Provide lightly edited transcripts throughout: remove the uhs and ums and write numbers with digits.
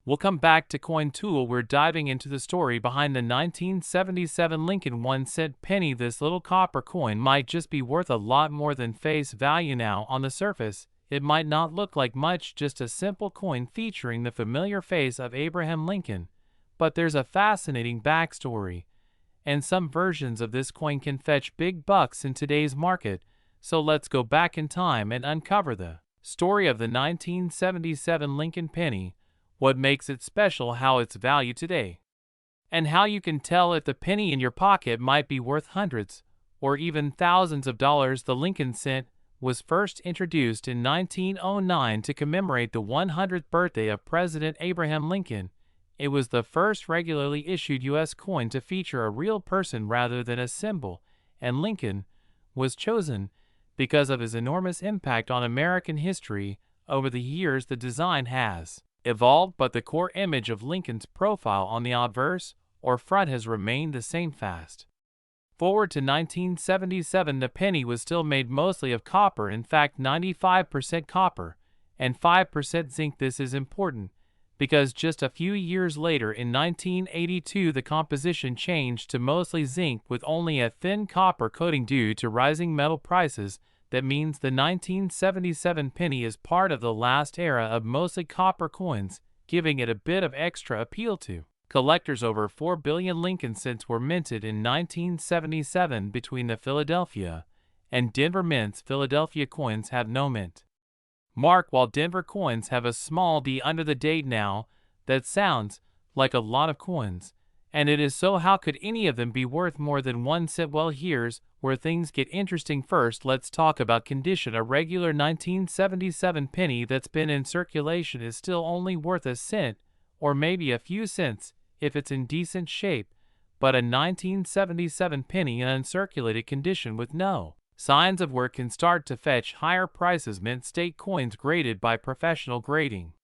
We'll come back to Coin Tool. We're diving into the story behind the 1977 Lincoln 1-cent penny. This little copper coin might just be worth a lot more than face value now. On the surface, it might not look like much, just a simple coin featuring the familiar face of Abraham Lincoln. But there's a fascinating backstory, and some versions of this coin can fetch big bucks in today's market. So let's go back in time and uncover the story of the 1977 Lincoln penny, what makes it special, how it's valued today, and how you can tell if the penny in your pocket might be worth hundreds or even thousands of dollars. The Lincoln cent was first introduced in 1909 to commemorate the 100th birthday of President Abraham Lincoln. It was the first regularly issued U.S. coin to feature a real person rather than a symbol, and Lincoln was chosen because of his enormous impact on American history. Over the years, the design has evolved, but the core image of Lincoln's profile on the obverse or front has remained the same. Fast forward to 1977, the penny was still made mostly of copper, in fact 95% copper and 5% zinc. This is important because just a few years later, in 1982, the composition changed to mostly zinc with only a thin copper coating due to rising metal prices. That means the 1977 penny is part of the last era of mostly copper coins, giving it a bit of extra appeal to collectors. Over 4 billion Lincoln cents were minted in 1977 between the Philadelphia and Denver mints. Philadelphia coins have no mint mark, while Denver coins have a small d under the date. Now, that sounds like a lot of coins, and it is so. How could any of them be worth more than 1 cent? Well, here's where things get interesting. First, let's talk about condition. A regular 1977 penny that's been in circulation is still only worth a cent or maybe a few cents if it's in decent shape, but a 1977 penny in uncirculated condition with no signs of wear can start to fetch higher prices. Mint state coins graded by professional grading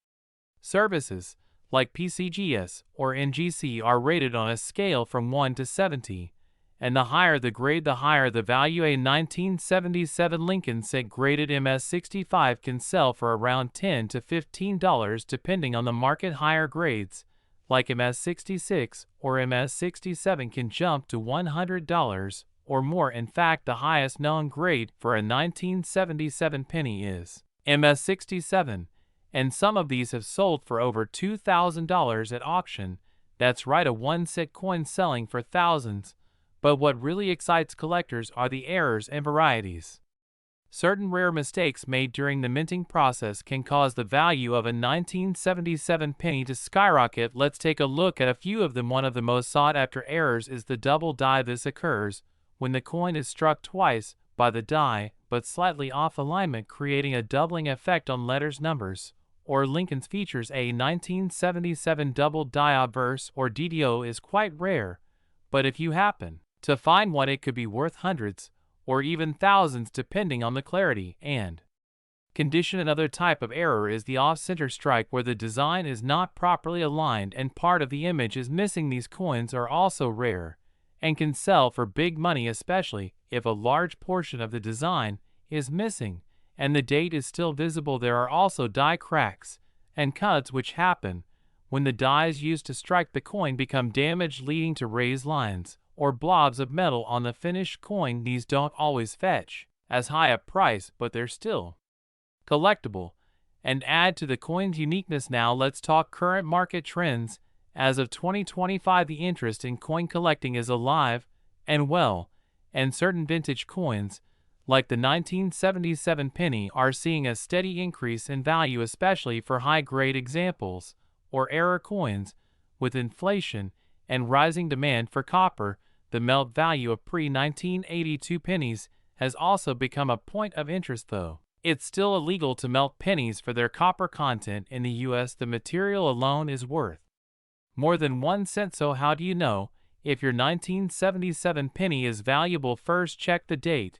services like PCGS or NGC are rated on a scale from 1 to 70, and the higher the grade, the higher the value. A 1977 Lincoln cent graded MS65 can sell for around $10 to $15 depending on the market. Higher grades like MS66 or MS67 can jump to $100 or more. In fact, the highest known grade for a 1977 penny is MS67, and some of these have sold for over $2,000 at auction. That's right, a 1-cent coin selling for thousands. But what really excites collectors are the errors and varieties. Certain rare mistakes made during the minting process can cause the value of a 1977 penny to skyrocket. Let's take a look at a few of them. One of the most sought-after errors is the double die. This occurs when the coin is struck twice by the die, but slightly off alignment, creating a doubling effect on letters, numbers, or Lincoln's features. A 1977 double die obverse or DDO is quite rare, but if you happen to find one, it could be worth hundreds or even thousands depending on the clarity and condition. Another type of error is the off-center strike, where the design is not properly aligned and part of the image is missing. These coins are also rare and can sell for big money, especially if a large portion of the design is missing and the date is still visible. There are also die cracks and cuts which happen when the dies used to strike the coin become damaged, leading to raised lines or blobs of metal on the finished coin. These don't always fetch as high a price, but they're still collectible and add to the coin's uniqueness. Now let's talk current market trends. As of 2025, the interest in coin collecting is alive and well, and certain vintage coins, like the 1977 penny, are seeing a steady increase in value, especially for high-grade examples or error coins. With inflation and rising demand for copper, the melt value of pre-1982 pennies has also become a point of interest. Though it's still illegal to melt pennies for their copper content in the U.S., the material alone is worth more than 1 cent. So how do you know if your 1977 penny is valuable? First, check the date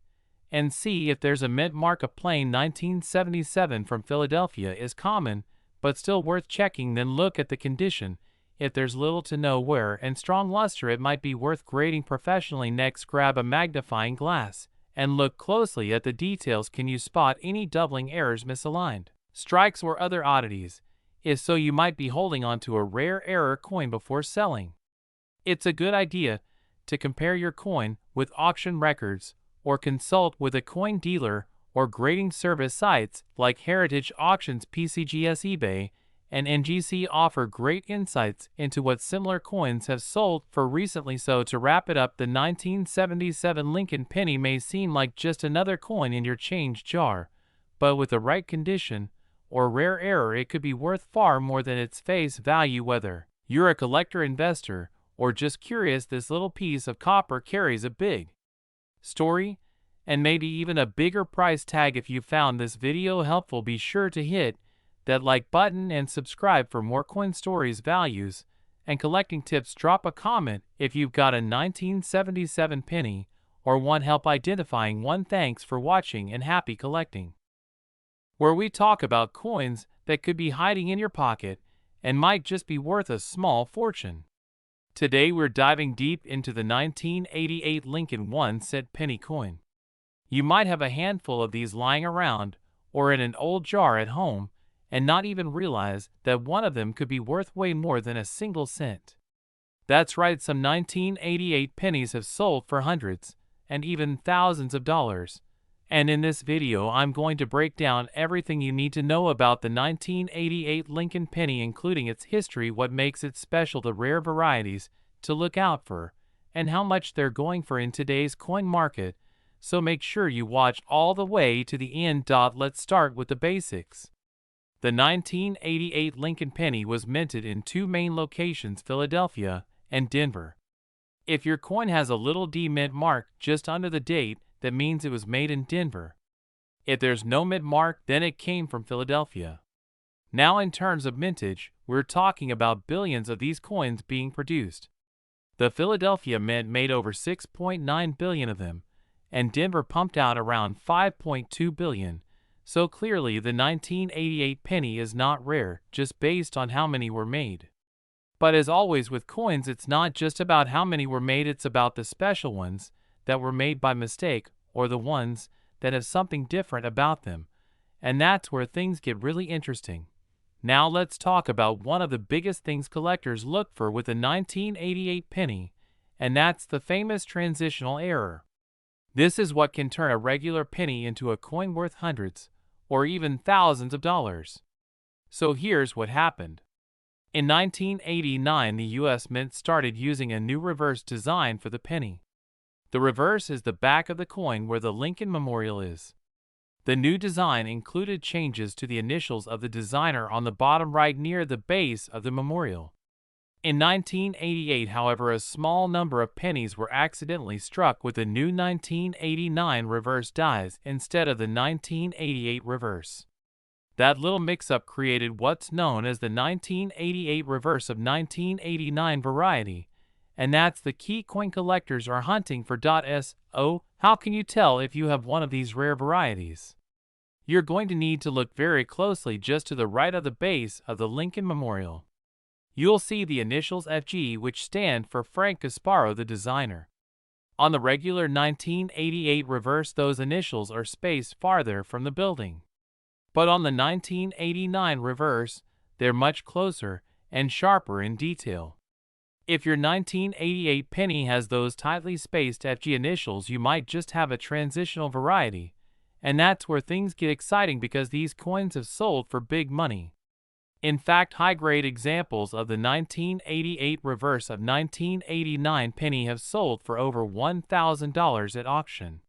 and see if there's a mint mark. A plain 1977 from Philadelphia is common, but still worth checking. Then look at the condition. If there's little to no wear and strong luster, it might be worth grading professionally. Next, grab a magnifying glass and look closely at the details. Can you spot any doubling errors, misaligned strikes, or other oddities? is so you might be holding onto a rare error coin before selling. It's a good idea to compare your coin with auction records or consult with a coin dealer or grading service sites like Heritage Auctions. PCGS, eBay, and NGC offer great insights into what similar coins have sold for recently. So to wrap it up, the 1977 Lincoln penny may seem like just another coin in your change jar, but with the right condition or rare error it could be worth far more than its face value. Whether you're a collector, investor, or just curious, this little piece of copper carries a big story and maybe even a bigger price tag. If you found this video helpful, be sure to hit that like button and subscribe for more coin stories, values, and collecting tips. Drop a comment if you've got a 1977 penny or want help identifying one. Thanks for watching and happy collecting, where we talk about coins that could be hiding in your pocket and might just be worth a small fortune. Today we're diving deep into the 1988 Lincoln 1-cent penny coin. You might have a handful of these lying around or in an old jar at home and not even realize that one of them could be worth way more than a single cent. That's right, some 1988 pennies have sold for hundreds and even thousands of dollars. And in this video I'm going to break down everything you need to know about the 1988 Lincoln penny, including its history, what makes it special, the rare varieties to look out for, and how much they're going for in today's coin market. So make sure you watch all the way to the end. Let's start with the basics. The 1988 Lincoln penny was minted in two main locations, Philadelphia and Denver. If your coin has a little D mint mark just under the date, that means it was made in Denver. If there's no mint mark, then it came from Philadelphia. Now in terms of mintage, we're talking about billions of these coins being produced. The Philadelphia Mint made over 6.9 billion of them, and Denver pumped out around 5.2 billion. So clearly the 1988 penny is not rare just based on how many were made. But as always with coins, it's not just about how many were made, it's about the special ones that were made by mistake, or the ones that have something different about them. And that's where things get really interesting. Now let's talk about one of the biggest things collectors look for with the 1988 penny, and that's the famous transitional error. This is what can turn a regular penny into a coin worth hundreds or even thousands of dollars. So here's what happened. In 1989, the US Mint started using a new reverse design for the penny. The reverse is the back of the coin where the Lincoln Memorial is. The new design included changes to the initials of the designer on the bottom right near the base of the memorial. In 1988, however, a small number of pennies were accidentally struck with the new 1989 reverse dies instead of the 1988 reverse. That little mix-up created what's known as the 1988 reverse of 1989 variety, and that's the key coin collectors are hunting for. So, how can you tell if you have one of these rare varieties? You're going to need to look very closely just to the right of the base of the Lincoln Memorial. You'll see the initials FG, which stand for Frank Gasparo, the designer. On the regular 1988 reverse, those initials are spaced farther from the building. But on the 1989 reverse, they're much closer and sharper in detail. If your 1988 penny has those tightly spaced FG initials, you might just have a transitional variety, and that's where things get exciting because these coins have sold for big money. In fact, high-grade examples of the 1988 reverse of 1989 penny have sold for over $1,000 at auction.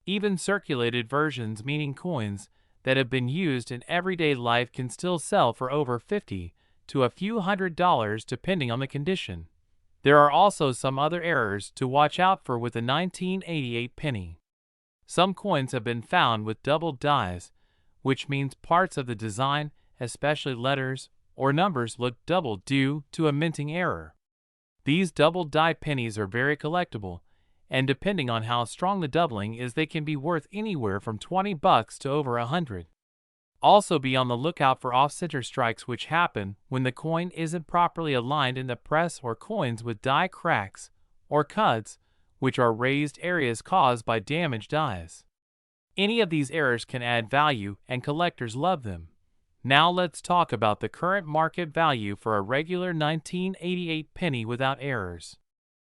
Even circulated versions, meaning coins that have been used in everyday life, can still sell for over $50 to a few $100s depending on the condition. There are also some other errors to watch out for with the 1988 penny. Some coins have been found with doubled dies, which means parts of the design, especially letters or numbers, look doubled due to a minting error. These doubled die pennies are very collectible, and depending on how strong the doubling is, they can be worth anywhere from $20 to over $100. Also be on the lookout for off-center strikes, which happen when the coin isn't properly aligned in the press, or coins with die cracks or cuts, which are raised areas caused by damaged dies. Any of these errors can add value, and collectors love them. Now let's talk about the current market value for a regular 1988 penny without errors.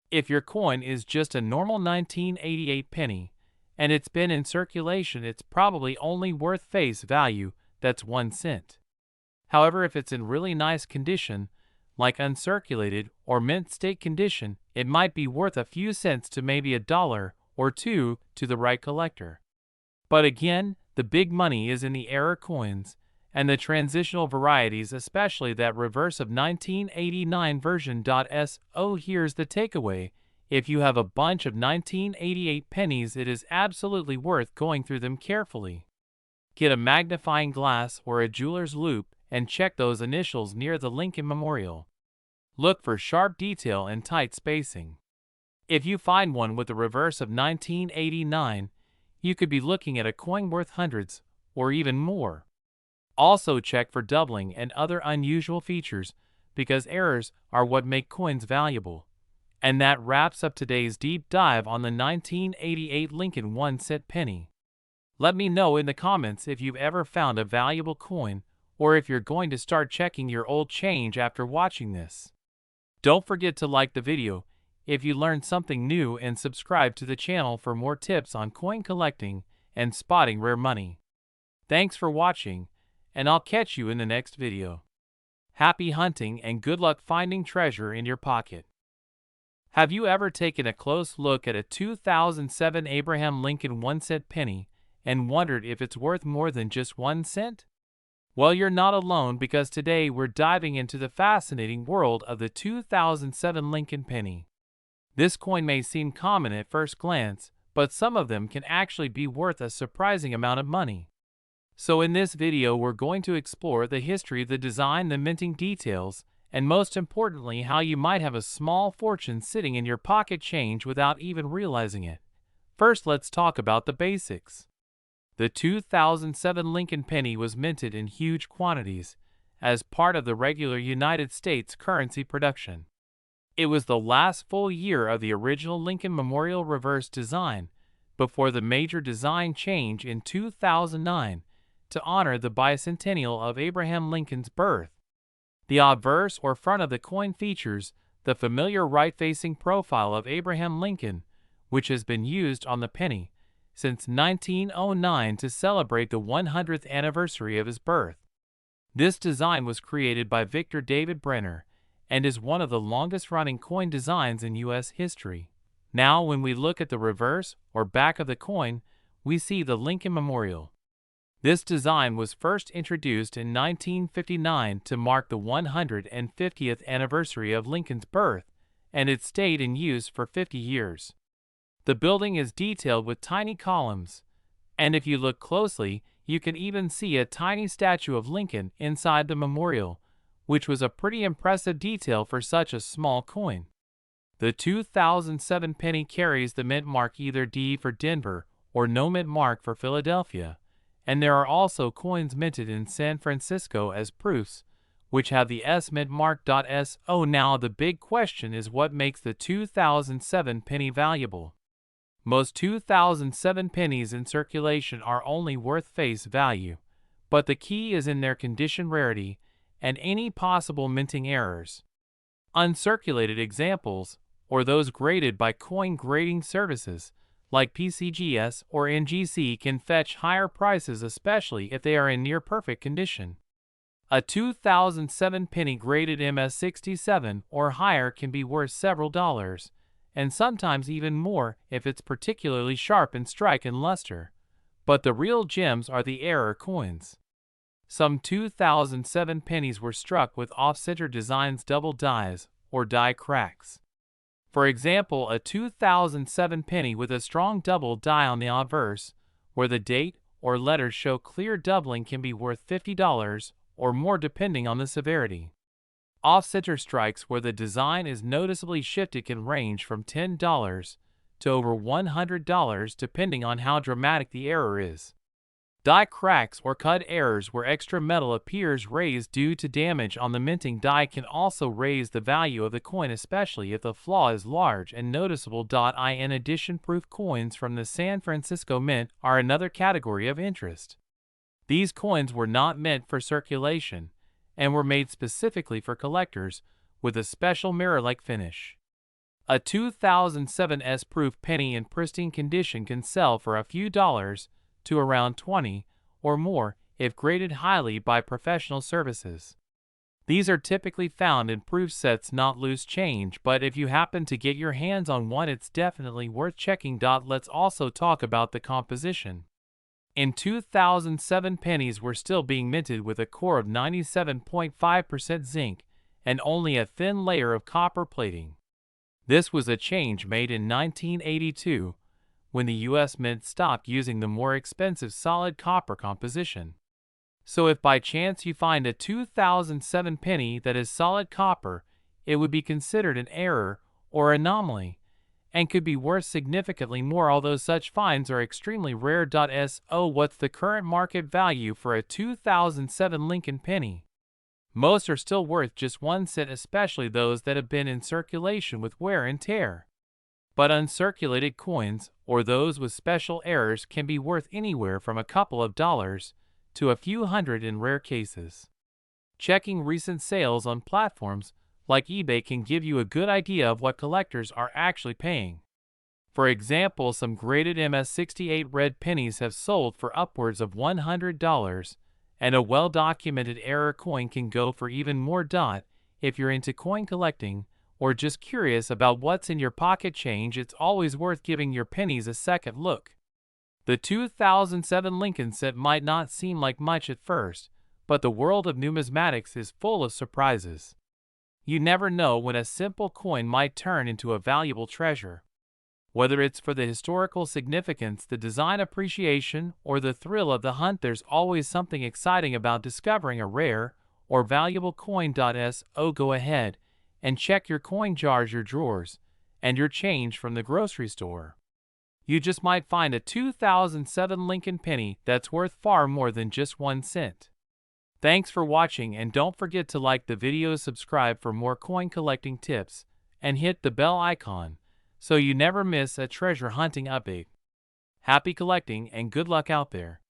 If your coin is just a normal 1988 penny, and it's been in circulation, it's probably only worth face value, that's 1 cent. However, if it's in really nice condition, like uncirculated or mint state condition, it might be worth a few cents to maybe $1 or $2 to the right collector. But again, the big money is in the error coins and the transitional varieties, especially that reverse of 1989 version. So here's the takeaway. If you have a bunch of 1988 pennies, it is absolutely worth going through them carefully. Get a magnifying glass or a jeweler's loupe and check those initials near the Lincoln Memorial. Look for sharp detail and tight spacing. If you find one with the reverse of 1989, you could be looking at a coin worth hundreds or even more. Also check for doubling and other unusual features, because errors are what make coins valuable. And that wraps up today's deep dive on the 1988 Lincoln 1-cent penny. Let me know in the comments if you've ever found a valuable coin, or if you're going to start checking your old change after watching this. Don't forget to like the video if you learned something new, and subscribe to the channel for more tips on coin collecting and spotting rare money. Thanks for watching, and I'll catch you in the next video. Happy hunting and good luck finding treasure in your pocket. Have you ever taken a close look at a 2007 Abraham Lincoln 1-cent penny and wondered if it's worth more than just 1 cent? Well, you're not alone, because today we're diving into the fascinating world of the 2007 Lincoln penny. This coin may seem common at first glance, but some of them can actually be worth a surprising amount of money. So in this video, we're going to explore the history, the design, the minting details, and most importantly, how you might have a small fortune sitting in your pocket change without even realizing it. First, let's talk about the basics. The 2007 Lincoln penny was minted in huge quantities as part of the regular United States currency production. It was the last full year of the original Lincoln Memorial reverse design before the major design change in 2009 to honor the bicentennial of Abraham Lincoln's birth. The obverse or front of the coin features the familiar right-facing profile of Abraham Lincoln, which has been used on the penny since 1909 to celebrate the 100th anniversary of his birth. This design was created by Victor David Brenner and is one of the longest-running coin designs in U.S. history. Now, when we look at the reverse or back of the coin, we see the Lincoln Memorial. This design was first introduced in 1959 to mark the 150th anniversary of Lincoln's birth, and it stayed in use for 50 years. The building is detailed with tiny columns, and if you look closely, you can even see a tiny statue of Lincoln inside the memorial, which was a pretty impressive detail for such a small coin. The 2007 penny carries the mint mark either D for Denver or no mint mark for Philadelphia, and there are also coins minted in San Francisco as proofs, which have the S mint mark. So now the big question is, what makes the 2007 penny valuable? Most 2007 pennies in circulation are only worth face value, but the key is in their condition, rarity, and any possible minting errors. Uncirculated examples, or those graded by coin grading services like PCGS or NGC, can fetch higher prices, especially if they are in near-perfect condition. A 2007 penny graded MS67 or higher can be worth several dollars, and sometimes even more if it's particularly sharp in strike and luster. But the real gems are the error coins. Some 2007 pennies were struck with off-center designs, double dies, or die cracks. For example, a 2007 penny with a strong double die on the obverse, where the date or letters show clear doubling, can be worth $50 or more depending on the severity. Off-center strikes where the design is noticeably shifted can range from $10 to over $100 depending on how dramatic the error is. Die cracks or cut errors where extra metal appears raised due to damage on the minting die can also raise the value of the coin, especially if the flaw is large and noticeable. In addition, proof coins from the San Francisco Mint are another category of interest. These coins were not meant for circulation and were made specifically for collectors with a special mirror-like finish. A 2007 S-proof penny in pristine condition can sell for a few dollars to around 20 or more if graded highly by professional services. These are typically found in proof sets, not loose change, but if you happen to get your hands on one, it's definitely worth checking. Let's also talk about the composition. In 2007, pennies were still being minted with a core of 97.5% zinc and only a thin layer of copper plating. This was a change made in 1982, when the U.S. Mint stopped using the more expensive solid copper composition. So if by chance you find a 2007 penny that is solid copper, it would be considered an error or anomaly, and could be worth significantly more, although such finds are extremely rare. So what's the current market value for a 2007 Lincoln penny? Most are still worth just 1 cent, especially those that have been in circulation with wear and tear. But uncirculated coins, or those with special errors, can be worth anywhere from a couple of dollars to a few hundred in rare cases. Checking recent sales on platforms like eBay can give you a good idea of what collectors are actually paying. For example, some graded MS-68 red pennies have sold for upwards of $100, and a well-documented error coin can go for even more. If you're into coin collecting or just curious about what's in your pocket change, it's always worth giving your pennies a second look. The 2007 Lincoln cent might not seem like much at first, but the world of numismatics is full of surprises. You never know when a simple coin might turn into a valuable treasure. Whether it's for the historical significance, the design appreciation, or the thrill of the hunt, there's always something exciting about discovering a rare or valuable coin. So go ahead and check your coin jars, your drawers, and your change from the grocery store. You just might find a 2007 Lincoln penny that's worth far more than just 1 cent. Thanks for watching, and don't forget to like the video, subscribe for more coin collecting tips, and hit the bell icon so you never miss a treasure hunting update. Happy collecting and good luck out there.